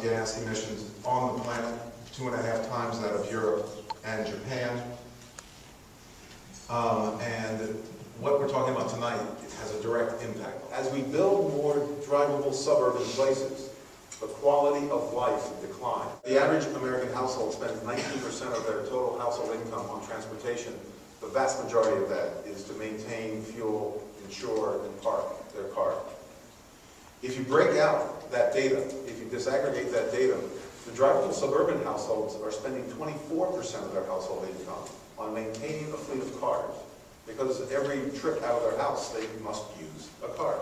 gas emissions on the planet, 2.5 times that of Europe and Japan. And what we're talking about tonight has a direct impact. As we build more drivable suburban places, the quality of life declines. The average American household spends 19% of their total household income on transportation. The vast majority of that is to maintain, fuel, insure, and park their car. If you break out that data, if you disaggregate that data, the drivable suburban households are spending 24% of their household income on maintaining a fleet of cars, because every trip out of their house, they must use a car.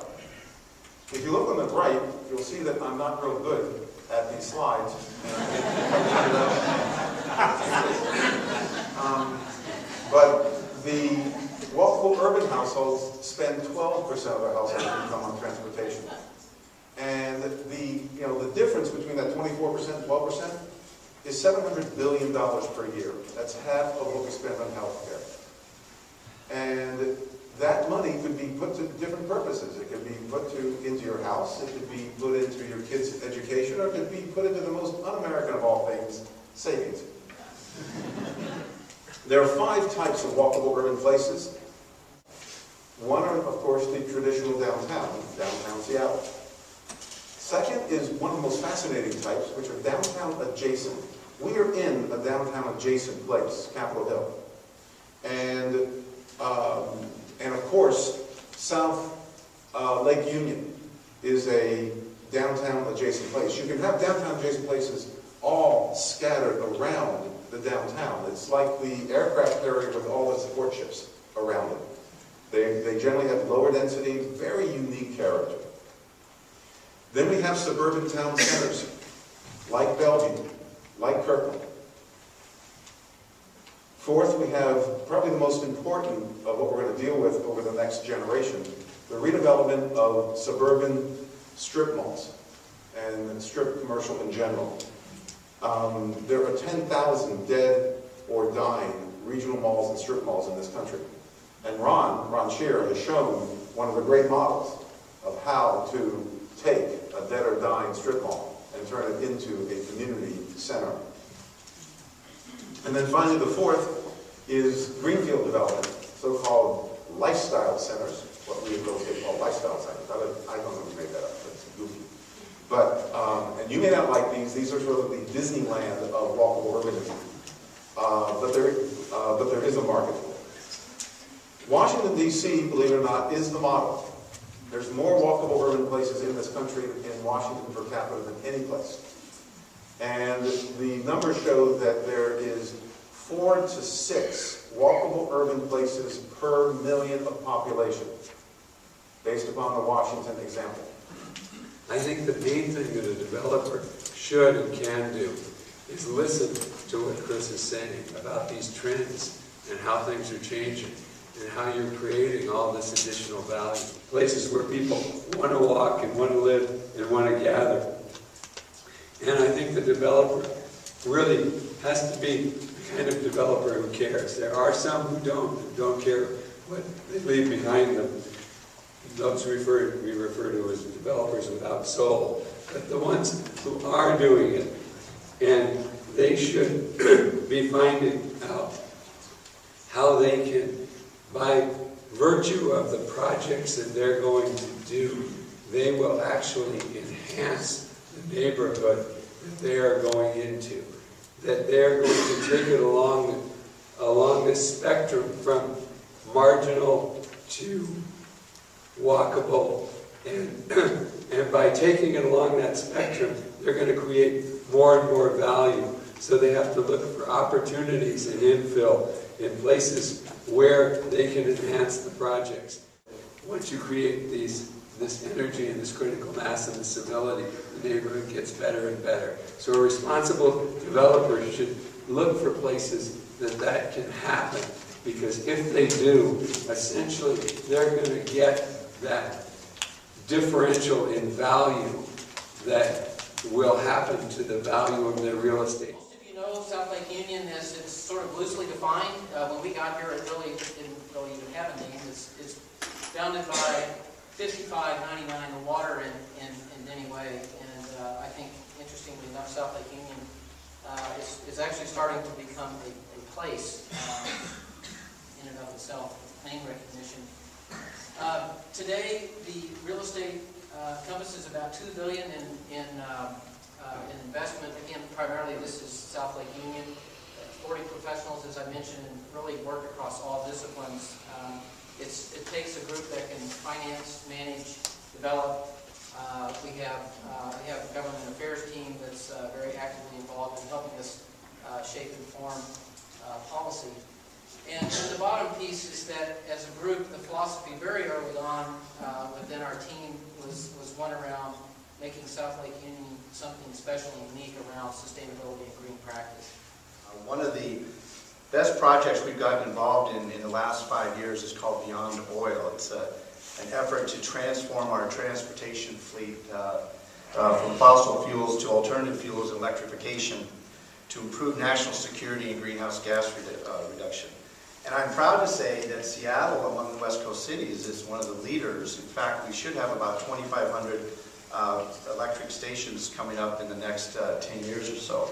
If you look on the right, you'll see that I'm not real good at these slides. But the walkable urban households spend 12% of their household income on transportation. And the difference between that 24% and 12% is $700 billion per year. That's half of what we spend on healthcare. And that money could be put to different purposes. It could be put into your house, it could be put into your kids' education, or it could be put into the most un-American of all things, savings. There are 5 types of walkable urban places. One are, of course, the traditional downtown Seattle. Second is one of the most fascinating types, which are downtown adjacent. We are in a downtown adjacent place, Capitol Hill. And of course, South Lake Union is a downtown adjacent place. You can have downtown adjacent places all scattered around the downtown. It's like the aircraft carrier with all the support ships around it. They generally have lower density, very unique character. Then we have suburban town centers, like Bellevue, like Kirkland. Fourth, we have probably the most important of what we're going to deal with over the next generation, the redevelopment of suburban strip malls and strip commercial in general. There are 10,000 dead or dying regional malls and strip malls in this country. And Ron Sher has shown one of the great models of how to take a dead or dying strip mall and turn it into a community center. And then finally, the fourth is greenfield development, so-called lifestyle centers, what we will say called lifestyle centers. I don't know who made that up, that's goofy. But, and you may not like these are sort of the Disneyland of walkable urbanism. But there is a market for it. Washington, D.C., believe it or not, is the model. There's more walkable urban places in this country in Washington per capita than any place. And the numbers show that there is 4 to 6 walkable urban places per million of population, based upon the Washington example. I think the main thing that a developer should and can do is listen to what Chris is saying about these trends and how things are changing and how you're creating all this additional value. Places where people want to walk and want to live and want to gather. And I think the developer really has to be the kind of developer who cares. There are some who don't care what they leave behind them. Those we refer to as developers without soul. But the ones who are doing it, and they should be finding out how they can, by virtue of the projects that they're going to do, they will actually enhance the neighborhood that they are going into. That they're going to take it along this spectrum from marginal to walkable, and by taking it along that spectrum, they're going to create more and more value. So they have to look for opportunities and infill in places where they can enhance the projects. Once you create this energy and this critical mass and this civility, the neighborhood gets better and better. So a responsible developer should look for places that can happen, because if they do, essentially they're going to get that differential in value that will happen to the value of their real estate. Most of you know South Lake Union, as it's sort of loosely defined. When we got here, it really didn't really even have a name. It's bounded by 5599, the water in any way. And I think interestingly enough, South Lake Union is actually starting to become a place in and of itself, name recognition. Today, the real estate encompasses about $2 billion in investment. Again, primarily this is South Lake Union. 40 professionals, as I mentioned, and really work across all disciplines. It takes a group that can finance, manage, develop. We have a government affairs team that's very actively involved in helping us shape and form policy. And the bottom piece is that as a group, the philosophy very early on within our team was one around making South Lake Union something special and unique around sustainability and green practice. One of the best projects we've gotten involved in the last 5 years is called Beyond Oil. It's an effort to transform our transportation fleet from fossil fuels to alternative fuels and electrification to improve national security and greenhouse gas reduction. And I'm proud to say that Seattle, among the West Coast cities, is one of the leaders. In fact, we should have about 2,500 electric stations coming up in the next 10 years or so.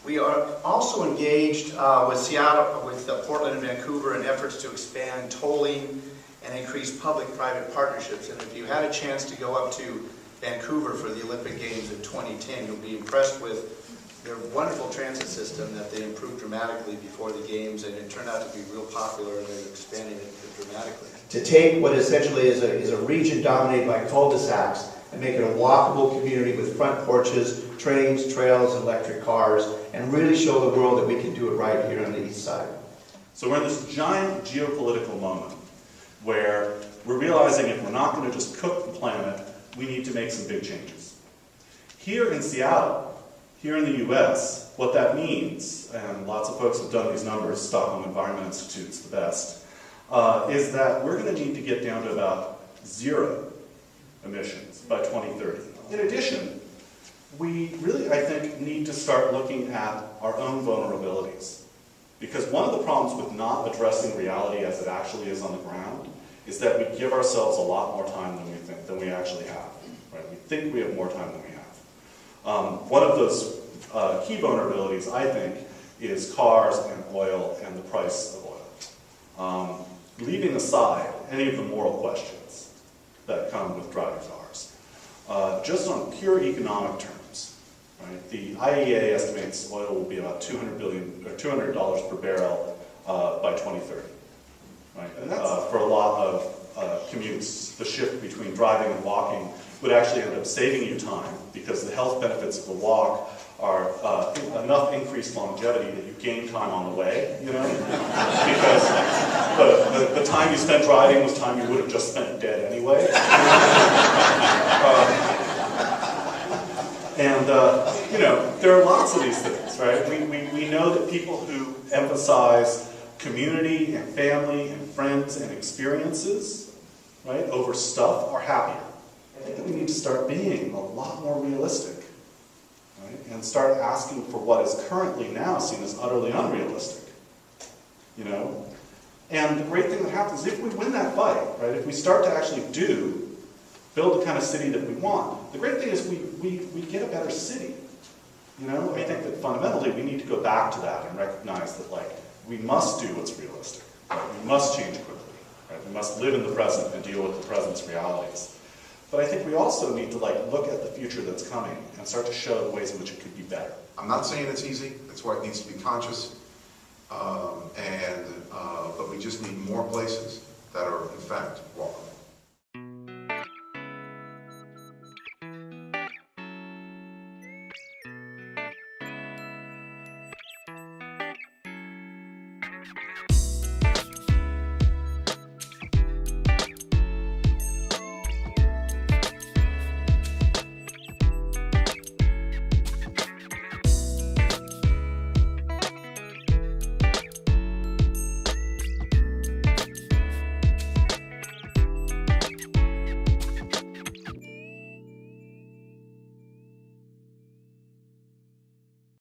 We are also engaged with Seattle, with Portland and Vancouver in efforts to expand tolling and increase public-private partnerships. And if you had a chance to go up to Vancouver for the Olympic Games in 2010, you'll be impressed with their wonderful transit system that they improved dramatically before the Games, and it turned out to be real popular, and they're expanding it dramatically. To take what essentially is a region dominated by cul-de-sacs and make it a walkable community with front porches, trains, trails, and electric cars, and really show the world that we can do it right here on the east side. So we're in this giant geopolitical moment where we're realizing if we're not going to just cook the planet, we need to make some big changes. Here in Seattle, here in the US, what that means, and lots of folks have done these numbers, Stockholm Environment Institute's the best, is that we're going to need to get down to about 0 emissions by 2030. In addition, we really, I think, need to start looking at our own vulnerabilities. Because one of the problems with not addressing reality as it actually is on the ground is that we give ourselves a lot more time than we actually have. Right? We think we have more time than we have. One of those key vulnerabilities, I think, is cars and oil and the price of oil. Leaving aside any of the moral questions that come with driving cars, just on pure economic terms, right? The IEA estimates oil will be about $200 per barrel by 2030. Right? And for a lot of commutes, the shift between driving and walking would actually end up saving you time because the health benefits of the walk are enough increased longevity that you gain time on the way, you know? Because the time you spent driving was time you would have just spent dead anyway. You know, there are lots of these things, right? We know that people who emphasize community and family and friends and experiences, right, over stuff are happier. I think that we need to start being a lot more realistic, right, and start asking for what is currently now seen as utterly unrealistic, you know? And the great thing that happens if we win that fight, right, if we start to actually build the kind of city that we want, the great thing is we get a better city, you know? I think that fundamentally we need to go back to that and recognize that, like, we must do what's realistic, right? We must change quickly, right? We must live in the present and deal with the present's realities. But I think we also need to look at the future that's coming and start to show the ways in which it could be better. I'm not saying it's easy. That's why it needs to be conscious. But we just need more places that are, in fact, walkable.